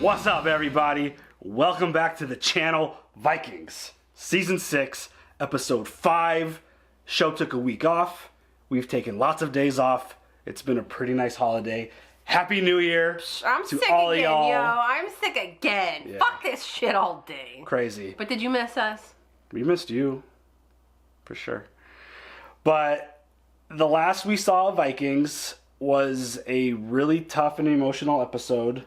What's up, everybody? Welcome back to the channel. Vikings Season 6, Episode 5. Show took a week off. We've taken lots of days off. It's been a pretty nice holiday. Happy New Year I'm to sick all again, y'all. yo. I'm sick again. Yeah. Fuck this shit all day. Crazy. But did you miss us? We missed you. For sure. But the last we saw of Vikings was a really tough and emotional episode.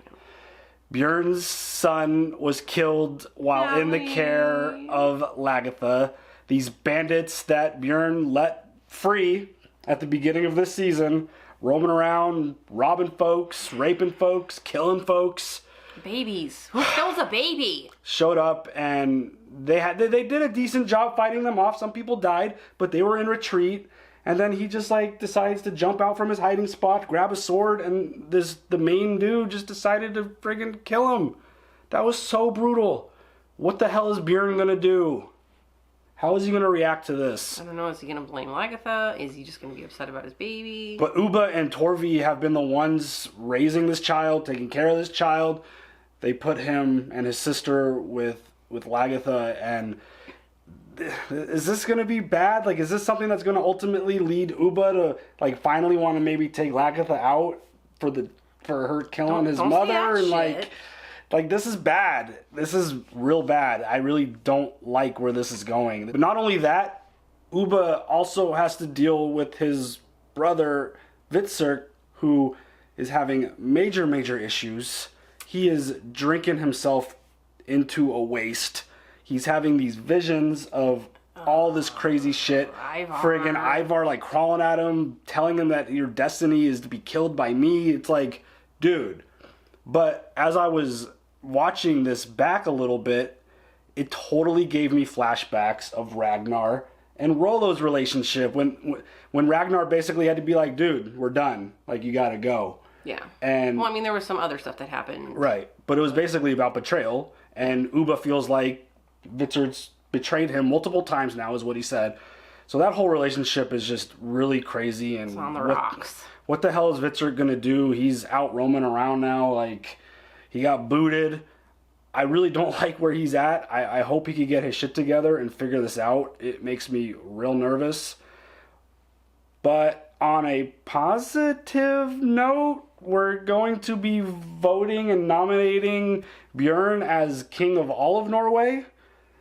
Bjorn's son was killed while in the care of Lagertha. These bandits that Bjorn let free at the beginning of this season, roaming around, robbing folks, raping folks, killing folks. Babies. Who kills a baby? Showed up and they did a decent job fighting them off. Some people died, but they were in retreat. And then he just decides to jump out from his hiding spot, grab a sword, and the main dude just decided to friggin' kill him. That was so brutal. What the hell is Bjorn gonna do? How is he gonna react to this? I don't know. Is he gonna blame Lagertha? Is he just gonna be upset about his baby? But Ubba and Torvi have been the ones raising this child, taking care of this child. They put him and his sister with Lagertha, and is this going to be bad? Like, is this something that's going to ultimately lead Ubba to, finally want to maybe take Lagertha out for her killing his mother? And, like, this is bad. This is real bad. I really don't like where this is going. But not only that, Ubba also has to deal with his brother, Vitserk, who is having major issues. He is drinking himself into a waste. He's having these visions of all this crazy shit. Friggin' Ivar crawling at him, telling him that your destiny is to be killed by me. It's like, dude. But as I was watching this back a little bit, it totally gave me flashbacks of Ragnar and Rollo's relationship when Ragnar basically had to be like, dude, we're done. Like, you gotta go. Yeah. And well, I mean, there was some other stuff that happened. Right. But it was basically about betrayal, and Ubba feels like Vitserk's betrayed him multiple times now, is what he said. So that whole relationship is just really crazy. And it's on the rocks. What the hell is Vitserk gonna do? He's out roaming around now. Like, he got booted. I really don't like where he's at. I hope he can get his shit together and figure this out. It makes me real nervous. But on a positive note, we're going to be voting and nominating Bjorn as king of all of Norway.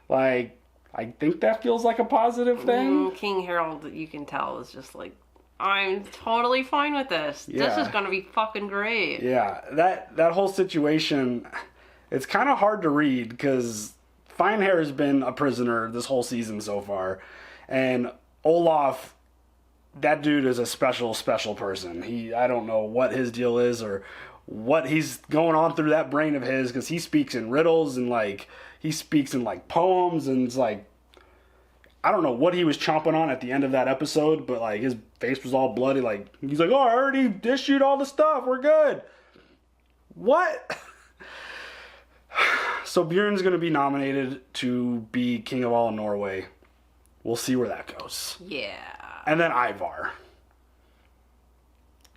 Like, I think that feels like a positive thing. King Harold, you can tell, is just like, I'm totally fine with this. Yeah. This is gonna be fucking great. Yeah, that whole situation, it's kind of hard to read because Finehair has been a prisoner this whole season so far. And Olaf, that dude is a special person. I don't know what his deal is or what he's going on through that brain of his, because he speaks in riddles and he speaks in poems, and it's I don't know what he was chomping on at the end of that episode, but his face was all bloody. He's like, oh, I already issued all the stuff. We're good. What? So Bjorn's going to be nominated to be king of all of Norway. We'll see where that goes. Yeah. And then Ivar.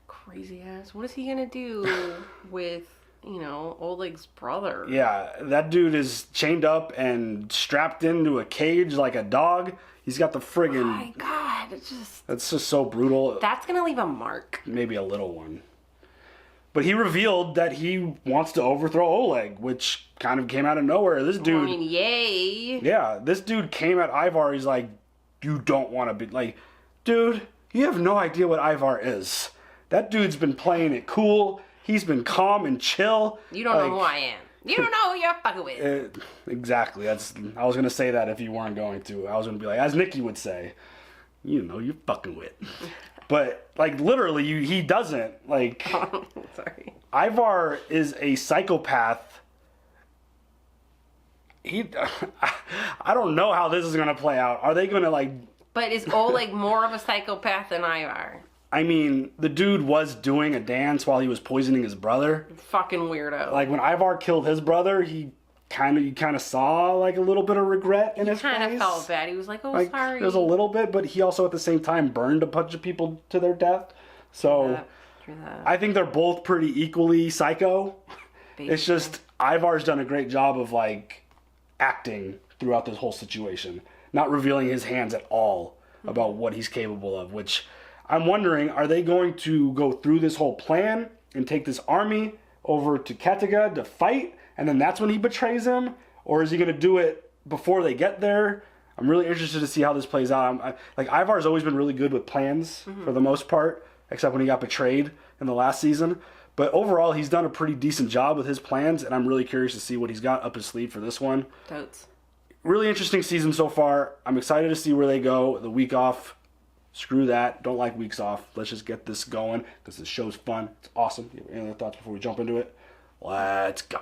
Crazy ass. What is he gonna do with, Oleg's brother? Yeah, that dude is chained up and strapped into a cage like a dog. He's got the friggin'... Oh my god, That's just so brutal. That's gonna leave a mark. Maybe a little one. But he revealed that he wants to overthrow Oleg, which kind of came out of nowhere. This dude... Well, I mean, yay. Yeah, this dude came at Ivar. He's like, you don't want to be... dude, you have no idea what Ivar is. That dude's been playing it cool. He's been calm and chill. You don't know who I am. You don't know who you're fucking with. Exactly. I was going to say that if you weren't going to. I was going to be like, as Neekee would say, you know you're fucking with. But, literally, he doesn't. Sorry. Ivar is a psychopath. I don't know how this is going to play out. Are they going to, But is Oleg more of a psychopath than Ivar? I mean, the dude was doing a dance while he was poisoning his brother. Fucking weirdo. When Ivar killed his brother, you kind of saw a little bit of regret in his face. He kind of felt bad. He was like, oh, sorry. There's a little bit, but he also at the same time burned a bunch of people to their death. So True that. I think they're both pretty equally psycho. Basically. It's just Ivar's done a great job of like acting throughout this whole situation, not revealing his hands at all about what he's capable of, which I'm wondering, are they going to go through this whole plan and take this army over to Kattegat to fight, and then that's when he betrays him? Or is he going to do it before they get there? I'm really interested to see how this plays out. Like, Ivar's always been really good with plans for the most part, except when he got betrayed in the last season. But overall, he's done a pretty decent job with his plans, and I'm really curious to see what he's got up his sleeve for this one. Totes. Really interesting season so far. I'm excited to see where they go. The week off, screw that. Don't like weeks off. Let's just get this going because this show's fun. It's awesome. You have any other thoughts before we jump into it? Let's go.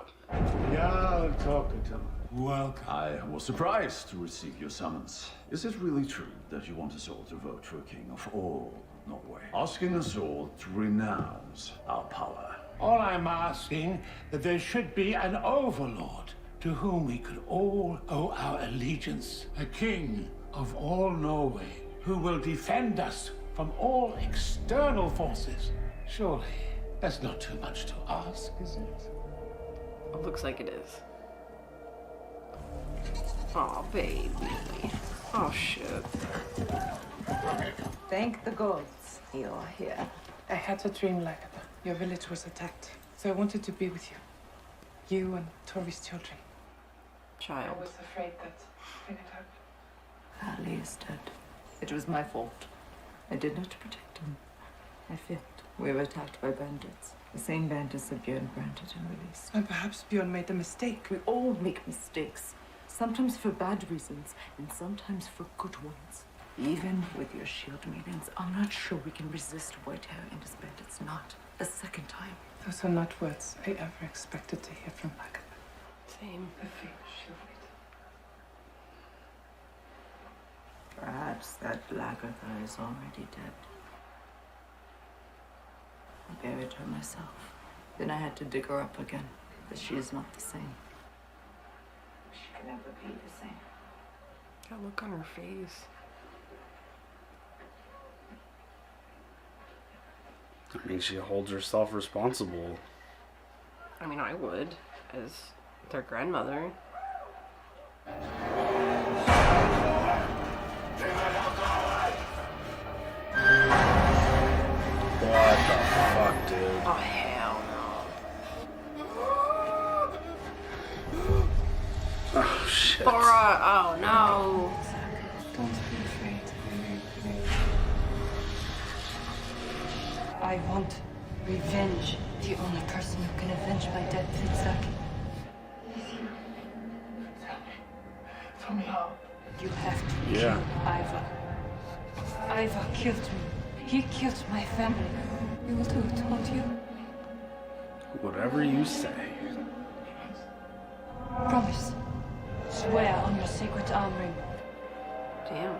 Yeah, talking to him. Welcome. I was surprised to receive your summons. Is it really true that you want us all to vote for a king of all Norway? Asking us all to renounce our power. All I'm asking that there should be an overlord to whom we could all owe our allegiance. A king of all Norway who will defend us from all external forces. Surely, that's not too much to ask, is it? It looks like it is. Oh, baby. Oh, shit. Thank the gods you're here. I had a dream like that. Your village was attacked. So I wanted to be with you. You and Tori's children. Child. I was afraid that it happened. Ali is dead. It was my fault. I did not protect him. I failed. We were attacked by bandits. The same bandits that Björn granted and released. And perhaps Bjorn made a mistake. We all make mistakes. Sometimes for bad reasons, and sometimes for good ones. Even with your shield maidens, I'm not sure we can resist Whitehair and his bandits. Not a second time. Those are not words I ever expected to hear from Agatha. Same. The famous shield maiden. Perhaps that Agatha is already dead. I buried her myself. Then I had to dig her up again. But she is not the same. She can never be the same. That look on her face. I mean, she holds herself responsible. I mean, I would, as their grandmother. What the fuck, dude? Oh, hell no. Oh, shit. Thora! Oh, no. Don't be afraid. I want revenge. The only person who can avenge my death is Zack. Tell me how. You have to Yeah. kill Ivar. Ivar killed me. He killed my family. You will do it, won't you? Whatever you say. Promise. Swear on your sacred arm ring. Damn.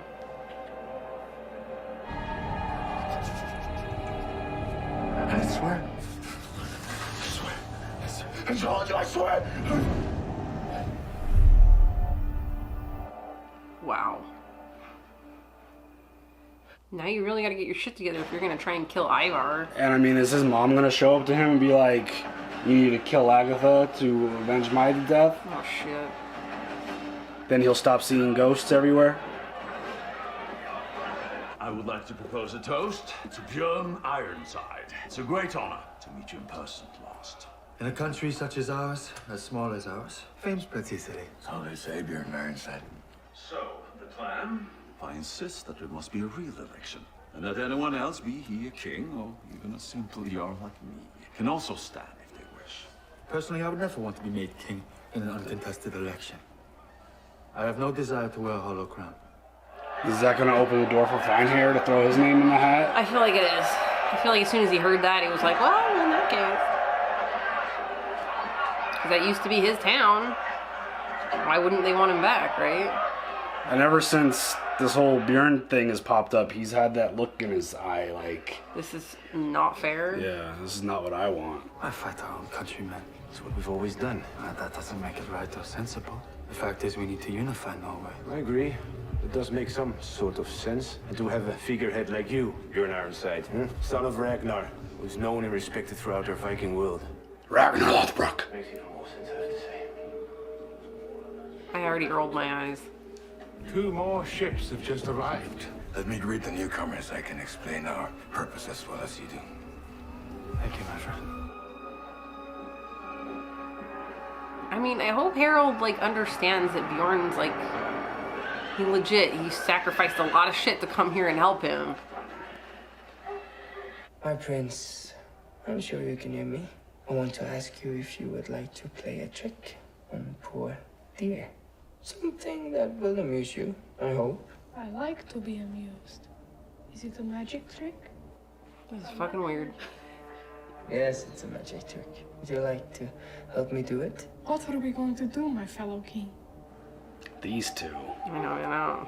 I swear. I told you, I swear. Wow. Now you really gotta get your shit together if you're gonna try and kill Ivar. And I mean, is his mom gonna show up to him and be like, you need to kill Agatha to avenge my death? Oh, shit. Then he'll stop seeing ghosts everywhere? I would like to propose a toast to Björn Ironside. It's a great honor to meet you in person at last. In a country such as ours, as small as ours, fame spreads easily. So they say, Bjorn Ironside. So, the plan? I insist that it must be a real election, and that anyone else, be he a king or even a simple jarl like me, can also stand if they wish. Personally, I would never want to be made king in an uncontested election. I have no desire to wear a hollow crown. Is that gonna open the door for Feinhair to throw his name in the hat? I feel like it is. I feel like as soon as he heard that, he was like, well, in that case. Because that used to be his town. Why wouldn't they want him back, right? And ever since this whole Bjorn thing has popped up, he's had that look in his eye like, This is not fair. yeah, this is not what I want. I fight our own countrymen. It's what we've always done. That doesn't make it right or sensible. The fact is, we need to unify Norway. I agree. It does make some sort of sense. And to have a figurehead like you, Bjorn Ironside, son of Ragnar, who's known and respected throughout our Viking world. Ragnar Lothbrok. Makes even more sense, I have to say. I already rolled my eyes. 2 more ships have just arrived. Let me greet the newcomers. I can explain our purpose as well as you do. Thank you, my friend. I mean, I hope Harold, like, understands that Bjorn's, like, he sacrificed a lot of shit to come here and help him. My prince, I'm sure you can hear me. I want to ask you if you would like to play a trick on poor dear. Something that will amuse you, I hope. I like to be amused. Is it a magic trick? This is fucking weird. Yes, it's a magic trick. Would you like to help me do it? What are we going to do, my fellow king? These two. I know.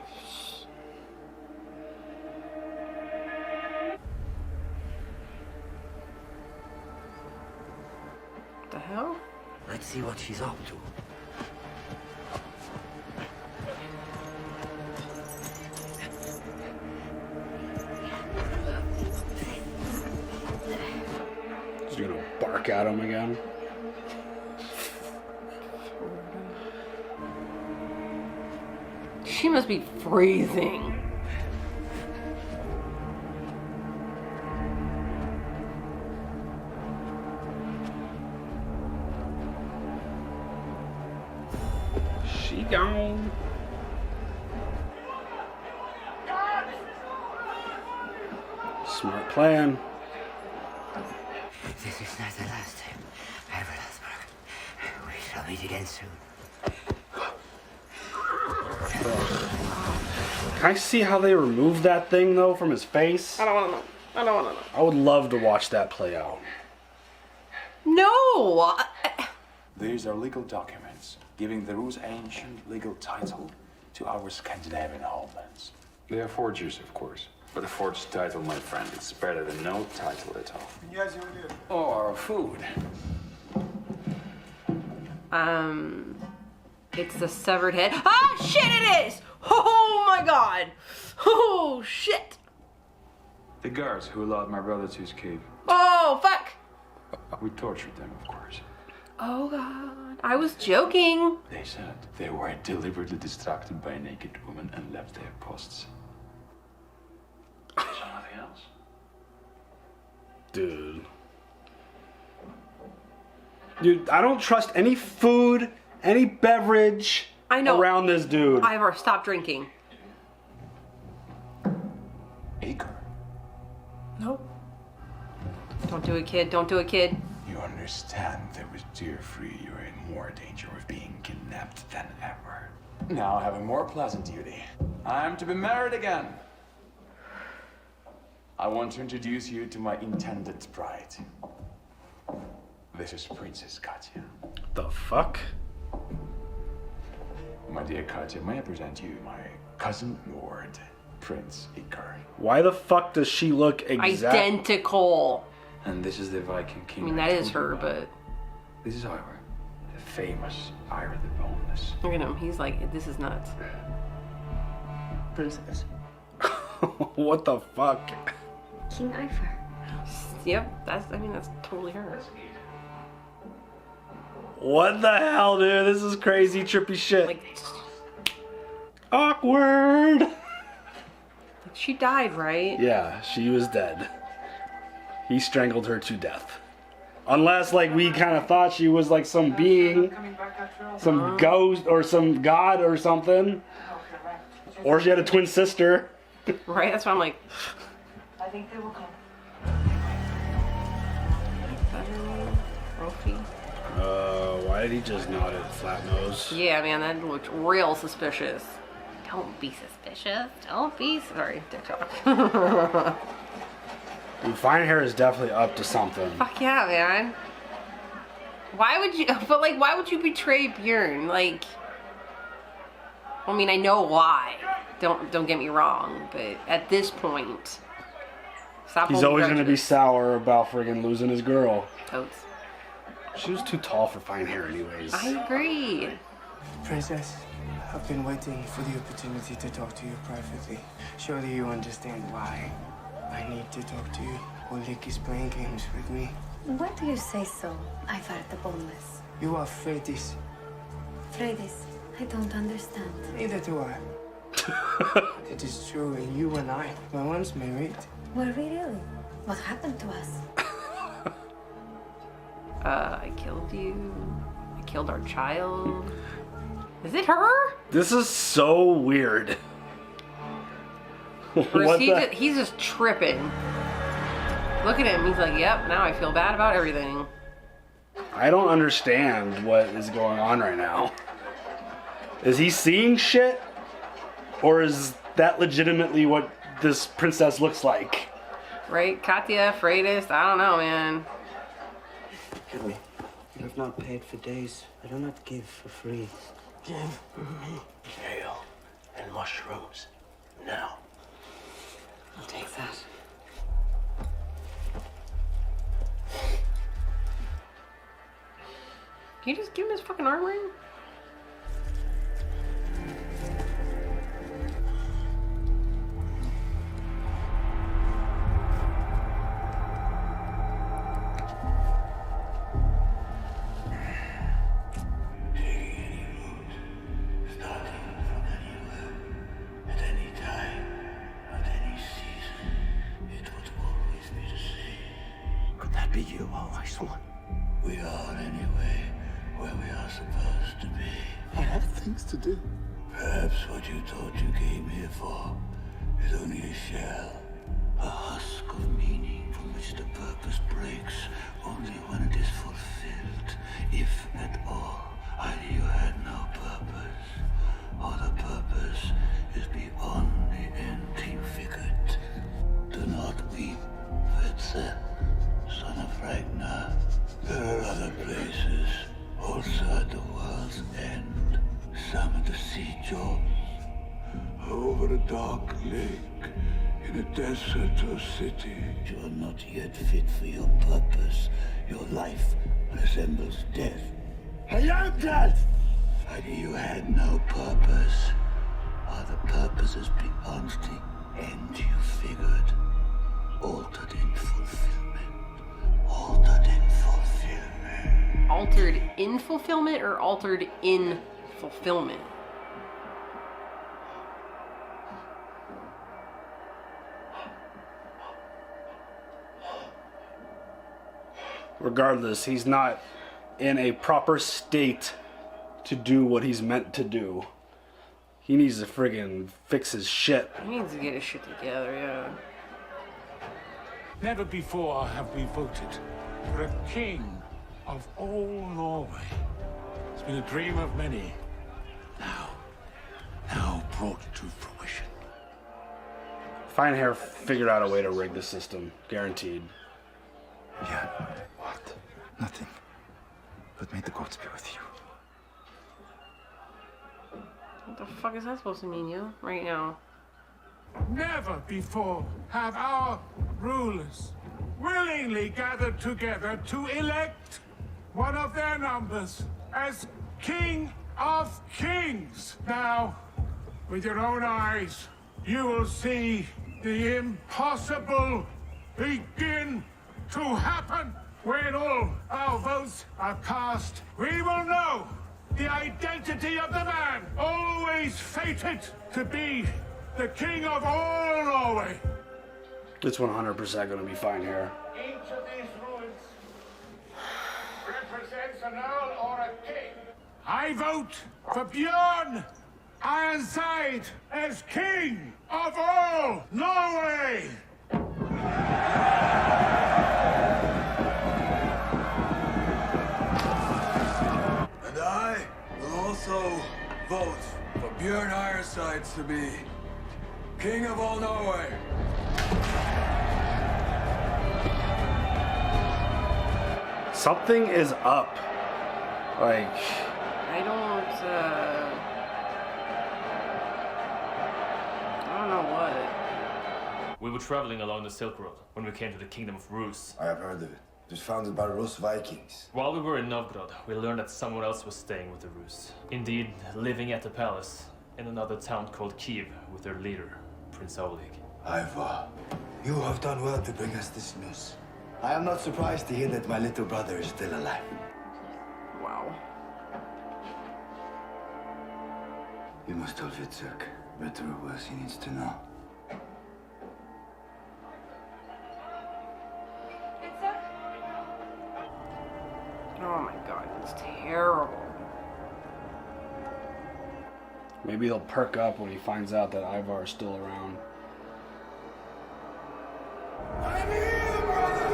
What the hell? Let's see what she's up to. She's gonna bark at him again. She must be freezing. She gone. Smart plan. This is not the last time I ever lost work. We shall meet again soon. Can I see how they removed that thing, though, from his face? I don't want to know. I don't want to know. I would love to watch that play out. No! These are legal documents giving the Rus ancient legal title to our Scandinavian homelands. They are forgers, of course. But a forged title, my friend, it's better than no title at all. Or food. It's the severed head. Ah, shit, it is! Oh my god! Oh, shit! The guards who allowed my brother to escape. Oh, fuck! We tortured them, of course. Oh god, I was joking. They said they were deliberately distracted by a naked woman and left their posts. Is there nothing else? Dude, I don't trust any food, any beverage around this dude. Ivar, stop drinking. Acre. No. Don't do it, kid. Don't do it, kid. You understand that with dear free, you're in more danger of being kidnapped than ever. Now I have a more pleasant duty. I'm to be married again. I want to introduce you to my intended bride. This is Princess Katya. The fuck? My dear Katya, may I present you my cousin Lord, Prince Ivar. Why the fuck does she look identical? And this is the Viking king. I mean, that is her, but... This is Ivar. The famous Ivar the Boneless. Look at him. He's like, this is nuts. Princess. What the fuck? King Ivar. Yep, that's totally her. What the hell, dude? This is crazy, trippy shit. Awkward. She died, right? Yeah, she was dead. He strangled her to death. Unless, like, we kind of thought she was, like, some being, some ghost or some god or something. Or she had a twin sister. Right, that's why I'm like... I think they will come. Trophy. Why did he just nod at flat nose? Yeah, man, that looked real suspicious. Don't be suspicious. Don't be... Sorry, TikTok. Dude, fine hair is definitely up to something. Fuck yeah, man. Why would you... But, like, why would you betray Bjorn? Like... I mean, I know why. Don't get me wrong, but at this point... Stop. He's always gonna be sour about friggin' losing his girl. Totes. She was too tall for fine hair anyways. I agree. Princess, I've been waiting for the opportunity to talk to you privately. Surely you understand why I need to talk to you. Oleg is playing games with me. Why do you say so, Ivar the Boneless? You are Freydis. Freydis, I don't understand. Neither do I. It is true, and you and I were once married. Were we really? What happened to us? I killed you. I killed our child. Is it her? This is so weird. Or is he's just tripping. Look at him. He's like, yep, now I feel bad about everything. I don't understand what is going on right now. Is he seeing shit? Or is that legitimately what this princess looks like? Right? Katya, Freydis, I don't know, man. Give me. You have not paid for days. I do not give for free. Give me kale and mushrooms. Now. I'll take that. Can you just give him his fucking arm ring? Be you, oh Ice One. We are anyway where we are supposed to be. I have things to do. Perhaps what you thought you came here for is only a shell, a husk of meaning from which the purpose breaks only when it is fulfilled, if at all. Either you had no purpose, or the purpose is beyond the end you figured. Do not weep, Vetsa, son of Ragnar. There are other places, also at the world's end. Some at the sea jaws, over a dark lake, in a desert or city. You are not yet fit for your purpose. Your life resembles death. I am death! Either you had no purpose, or the purpose is beyond the end you figured. Altered in fulfillment. Altered in fulfillment. Altered in fulfillment or altered in fulfillment? Regardless, he's not in a proper state to do what he's meant to do. He needs to friggin' fix his shit. He needs to get his shit together, yeah. Never before have we voted for a king of all Norway. It's been a dream of many. Now brought to fruition. Fine Hair figured out a way to rig the system. Guaranteed. Yeah. What? Nothing. But may the gods be with you. What the fuck is that supposed to mean, yo? Right now. Never before have our rulers willingly gathered together to elect one of their numbers as King of Kings. Now, with your own eyes, you will see the impossible begin to happen. When all our votes are cast, we will know the identity of the man always fated to be the king of all Norway. It's 100% gonna be Fine Hair. Each of these ruins represents an earl or a king. I vote for Bjorn Ironside as king of all Norway. And I will also vote for Bjorn Ironside to be King of all Norway. Something is up. Like... I don't know what. We were traveling along the Silk Road when we came to the Kingdom of Rus. I have heard of it. It was founded by Rus Vikings. While we were in Novgorod, we learned that someone else was staying with the Rus. Indeed, living at the palace in another town called Kiev with their leader, Prince Oleg. Ivar, you have done well to bring us this news. I am not surprised to hear that my little brother is still alive. Wow. You must tell Vitzurk. Better or worse, he needs to know. Oh my god, it's terrible. Maybe he'll perk up when he finds out that Ivar is still around. I'm here, brother!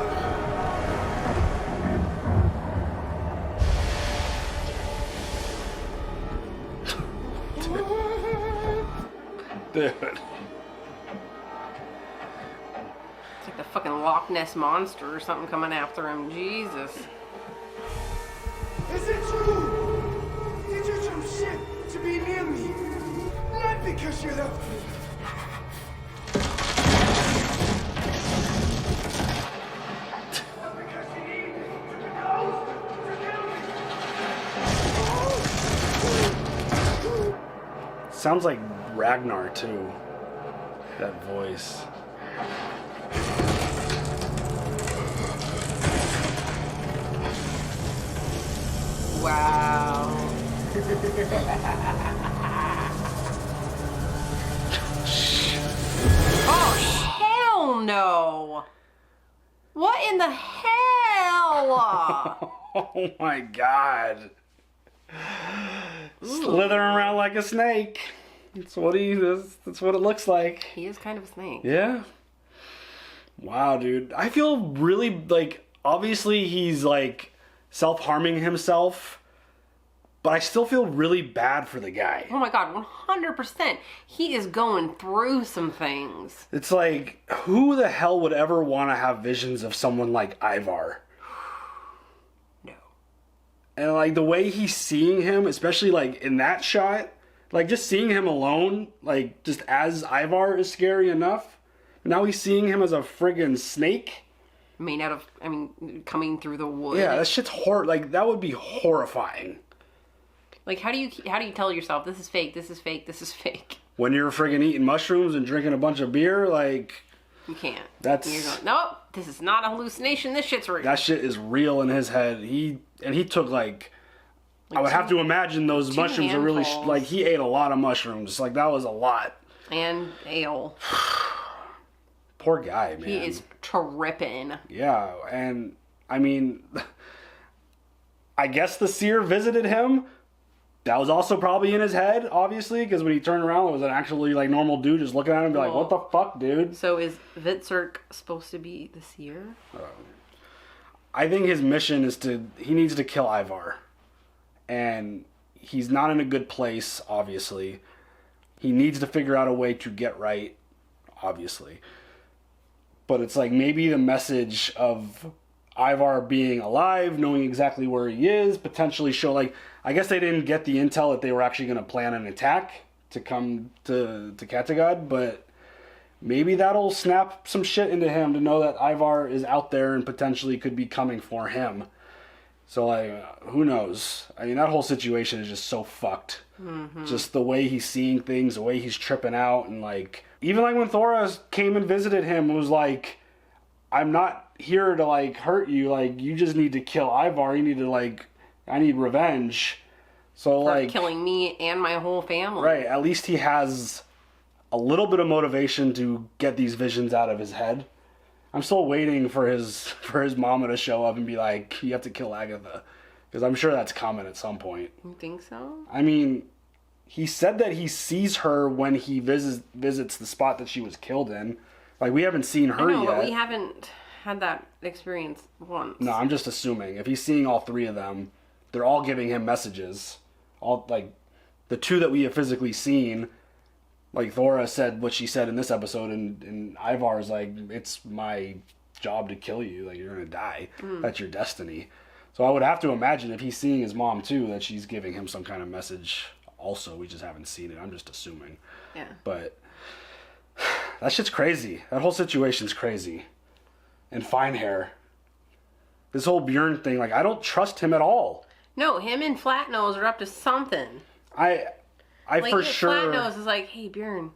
Dude. It's like the fucking Loch Ness Monster or something coming after him. Jesus. Is it true? You do some shit to be near me. Not because you're the... Sounds like Ragnar too. That voice. Wow. Oh, hell no. What in the hell? Oh my god. Slithering around like a snake. That's what that's what it looks like. He is kind of a snake. Yeah. Wow, dude. I feel really like, obviously he's like self-harming himself, but I still feel really bad for the guy. Oh my god, 100%. He is going through some things. It's like, who the hell would ever want to have visions of someone like Ivar? No. And like the way he's seeing him, especially like in that shot, like just seeing him alone, like just as Ivar is scary enough. Now he's seeing him as a friggin' snake. Coming through the wood. Yeah, that shit's like that would be horrifying. Like how do you tell yourself this is fake, this is fake, this is fake? When you're friggin' eating mushrooms and drinking a bunch of beer, like you can't. That's you're going, nope, this is not a hallucination, this shit's real. That shit is real in his head. He took like I would have to imagine those mushrooms are really like he ate a lot of mushrooms. Like that was a lot. And ale. Poor guy, man. He is tripping. Yeah, and I mean, I guess the seer visited him. That was also probably in his head, obviously, because when he turned around, there was an actually like normal dude just looking at him and be like, "What the fuck, dude?" So is Vitzurk supposed to be the seer? I think his mission is he needs to kill Ivar, and he's not in a good place. Obviously, he needs to figure out a way to get right. Obviously. But it's like maybe the message of Ivar being alive, knowing exactly where he is, potentially show like, I guess they didn't get the intel that they were actually going to plan an attack to come to Kattegat, but maybe that'll snap some shit into him to know that Ivar is out there and potentially could be coming for him. So like, who knows? I mean, that whole situation is just so fucked. Mm-hmm. Just the way he's seeing things, the way he's tripping out, and like, even like when Thora came and visited him, was like, I'm not here to like hurt you, like you just need to kill Ivar, you need to like, I need revenge. So for like killing me and my whole family. Right, at least he has a little bit of motivation to get these visions out of his head. I'm still waiting for his mama to show up and be like, you have to kill Agatha. Because I'm sure that's coming at some point. You think so? I mean, he said that he sees her when he visits the spot that she was killed in. Like, we haven't seen her yet. But we haven't had that experience once. No, I'm just assuming. If he's seeing all three of them, they're all giving him messages. All like, the two that we have physically seen, like Thora said what she said in this episode, and Ivar's like, it's my job to kill you. Like, you're going to die. That's your destiny. So I would have to imagine if he's seeing his mom too, that she's giving him some kind of message also. We just haven't seen it. I'm just assuming. Yeah. But that shit's crazy. That whole situation's crazy. And Fine Hair. This whole Bjorn thing, like, I don't trust him at all. No, him and Flatnose are up to something. I like, for sure. Flatnose is like, hey, Bjorn.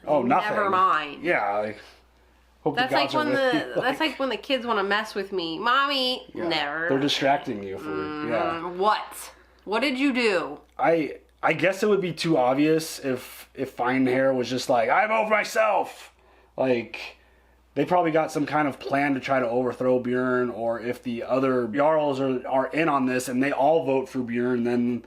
Oh, nothing. Never mind. Yeah, like, Hope That's the like gods are when with the you. that's like when the kids want to mess with me. Mommy, Yeah. never. They're distracting you for yeah. What? What did you do? I guess it would be too obvious if Fine Hair was just like, I vote for myself. Like, they probably got some kind of plan to try to overthrow Bjorn, or if the other Jarls are in on this and they all vote for Bjorn, then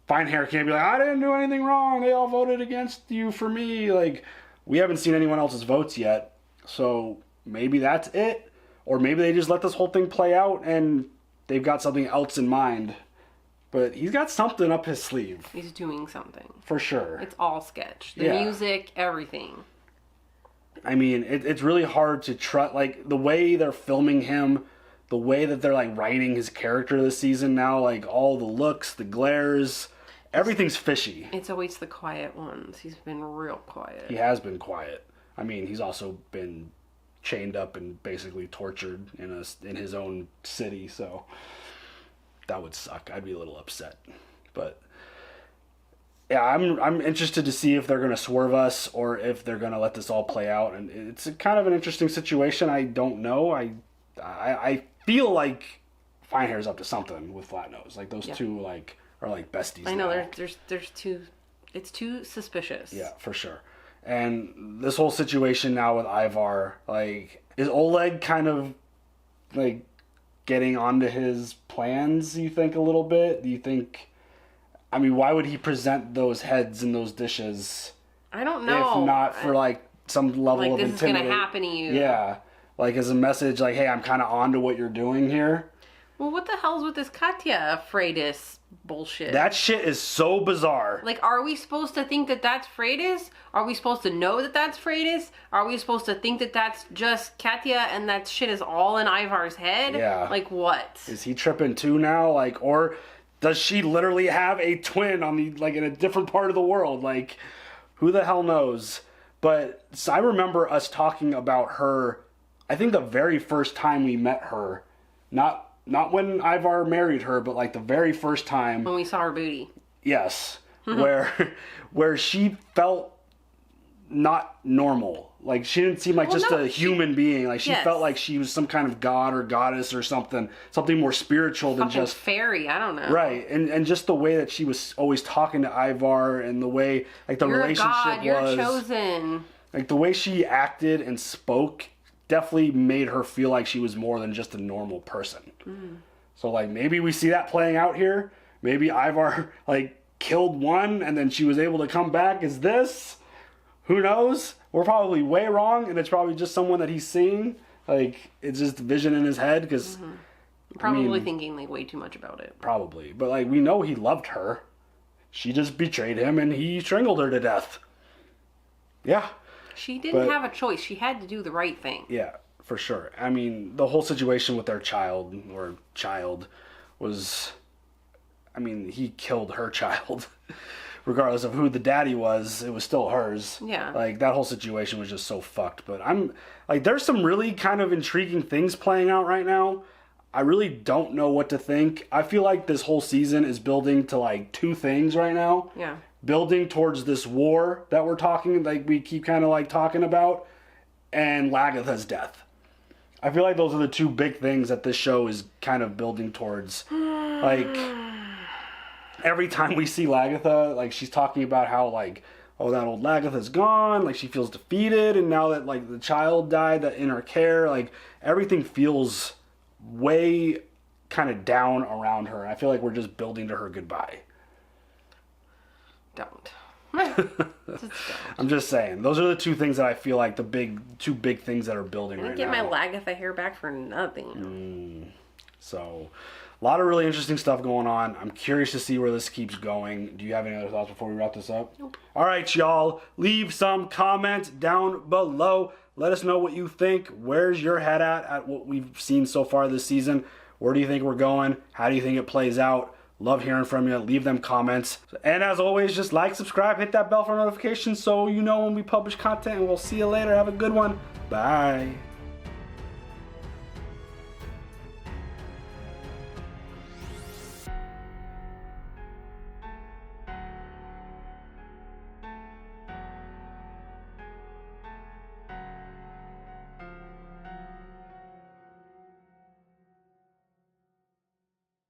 Fine Hair can't be like, I didn't do anything wrong. They all voted against you for me. Like, we haven't seen anyone else's votes yet. So maybe that's it. Or maybe they just let this whole thing play out and they've got something else in mind. But he's got something up his sleeve. He's doing something. For sure. It's all sketch. The Yeah. music, everything. I mean, it's really hard to trust, like, the way they're filming him, the way that they're, like, writing his character this season now, like, all the looks, the glares, everything's fishy. It's always the quiet ones. He's been real quiet. He has been quiet. I mean, he's also been chained up and basically tortured in his own city, so that would suck. I'd be a little upset. But yeah, I'm interested to see if they're going to swerve us or if they're going to let this all play out. And it's kind of an interesting situation. I don't know. I feel like Fine Hair's up to something with Flat Nose. Like those two like are like besties. I know now. there's too. It's too suspicious. Yeah, for sure. And this whole situation now with Ivar, like, is Oleg kind of like getting onto his plans, you think, a little bit? Do you think, I mean, why would he present those heads and those dishes? I don't know. If not for like some level like of this intimidation. is gonna happen to you. Yeah. Like as a message, like, hey, I'm kind of on to what you're doing here. Well, what the hell's with this Katya Freydis bullshit? That shit is so bizarre. Like, are we supposed to think that that's Freydis? Are we supposed to know that that's Freydis? Are we supposed to think that that's just Katya and that shit is all in Ivar's head? Yeah. Like, what? Is he tripping too now? Like, or does she literally have a twin on the, like, in a different part of the world? Like, who the hell knows? But so I remember us talking about her, I think the very first time we met her, not when Ivar married her, but like the very first time. When we saw her booty. Yes. where she felt not normal. Like she didn't seem like a human being. Like she felt like she was some kind of god or goddess or something more spiritual than just fairy. I don't know. Right. And just the way that she was always talking to Ivar and the way like the relationship was. You're chosen. Like the way she acted and spoke definitely made her feel like she was more than just a normal person. So like maybe we see that playing out here. Maybe Ivar like killed one and then she was able to come back as this. Who knows? We're probably way wrong and it's probably just someone that he's seeing. Like it's just vision in his head because Probably thinking like way too much about it. Probably. But like we know he loved her. She just betrayed him and he strangled her to death. Yeah. She didn't have a choice. She had to do the right thing. Yeah, for sure. I mean, the whole situation with their child was, I mean, he killed her child. Regardless of who the daddy was, it was still hers. Yeah. Like, that whole situation was just so fucked. But I'm, like, there's some really kind of intriguing things playing out right now. I really don't know what to think. I feel like this whole season is building to, like, two things right now. Yeah. Building towards this war that we're talking, like we keep kind of like talking about, and Lagatha's death. I feel like those are the two big things that this show is kind of building towards. Like every time we see Lagatha, like she's talking about how like, oh, that old Lagatha's gone, like she feels defeated, and now that like the child died that in her care, like everything feels way kind of down around her. I feel like we're just building to her goodbye. Don't. Just don't. I'm just saying. Those are the two things that I feel like two big things that are building right now. I didn't get my Lagatha hair back for nothing. So, a lot of really interesting stuff going on. I'm curious to see where this keeps going. Do you have any other thoughts before we wrap this up? Nope. All right, y'all. Leave some comments down below. Let us know what you think. Where's your head at what we've seen so far this season? Where do you think we're going? How do you think it plays out? Love hearing from you. Leave them comments. And as always, just like, subscribe, hit that bell for notifications so you know when we publish content. And we'll see you later. Have a good one. Bye.